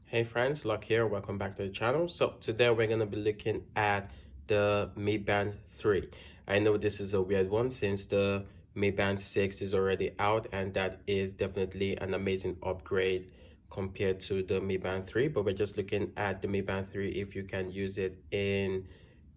Hey friends, Luck here. Welcome back to the channel. So today we're going to be looking at the Mi Band 3. I know this is a weird one since the Mi Band 6 is already out, and that is definitely an amazing upgrade compared to the Mi Band 3, but we're just looking at the Mi Band 3 if you can use it in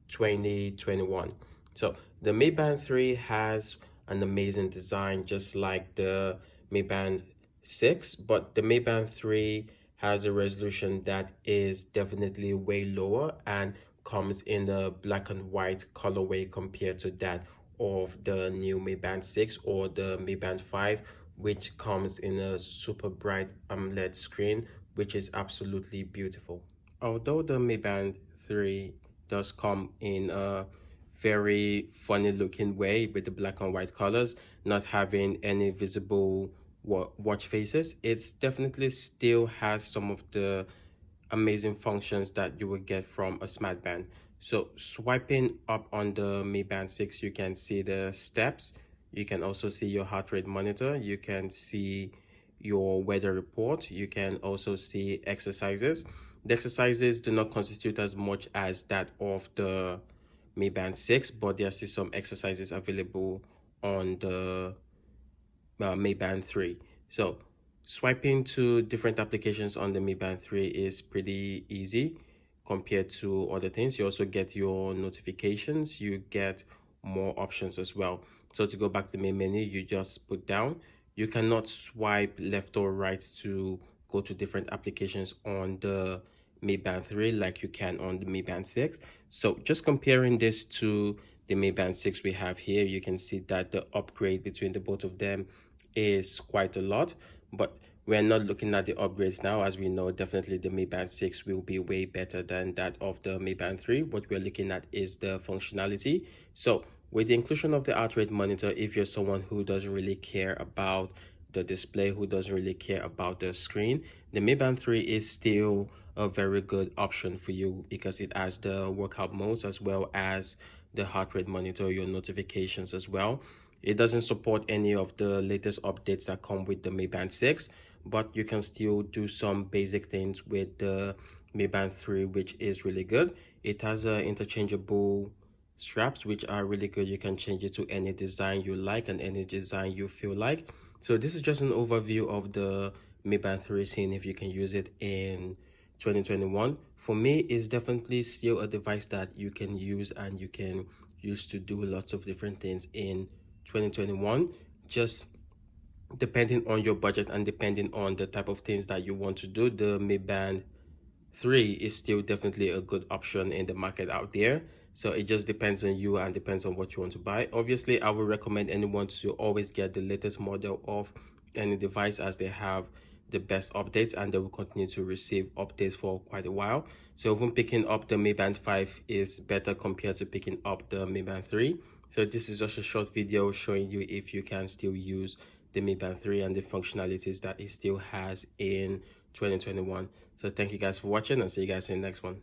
2021. So the Mi Band 3 has an amazing design just like the Mi Band 6, but the Mi Band 3 has a resolution that is definitely way lower and comes in a black and white colorway compared to that of the new Mi Band 6 or the Mi Band 5, which comes in a super bright AMOLED screen, which is absolutely beautiful. Although the Mi Band 3 does come in a very funny looking way with the black and white colors, not having any visible watch faces, it's definitely still has some of the amazing functions that you would get from a smart band. So swiping up on the Mi Band 6, you can see the steps. You can also see your heart rate monitor. You can see your weather report. You can also see exercises. The exercises do not constitute as much as that of the Mi Band 6, but there are still some exercises available on the Mi Band 3. So swiping to different applications on the Mi Band 3 is pretty easy compared to other things. You also get your notifications, you get more options as well. So to go back to the main menu, you just put down. You cannot swipe left or right to go to different applications on the Mi Band 3 like you can on the Mi Band 6. So just comparing this to the Mi Band 6 we have here, you can see that the upgrade between the both of them is quite a lot, but we're not looking at the upgrades now. As we know, definitely the Mi Band 6 will be way better than that of the Mi Band 3. What we're looking at is the functionality. So with the inclusion of the heart rate monitor, if you're someone who doesn't really care about the display, who doesn't really care about the screen, the Mi Band 3 is still a very good option for you because it has the workout modes as well as the heart rate monitor, your notifications as well. It doesn't support any of the latest updates that come with the Mi Band 6, but you can still do some basic things with the Mi Band 3, which is really good. It has interchangeable straps, which are really good. You can change it to any design you like and any design you feel like. So this is just an overview of the Mi Band 3, seeing if you can use it in 2021. For me, it's definitely still a device that you can use and you can use to do lots of different things in 2021, just depending on your budget and depending on the type of things that you want to do. The Mi Band 3 is still definitely a good option in the market out there. So it just depends on you and depends on what you want to buy. Obviously, I would recommend anyone to always get the latest model of any device, as they have the best updates and they will continue to receive updates for quite a while. So even picking up the Mi Band 5 is better compared to picking up the Mi Band 3. So this is just a short video showing you if you can still use the Mi Band 3 and the functionalities that it still has in 2021. So thank you guys for watching and see you guys in the next one.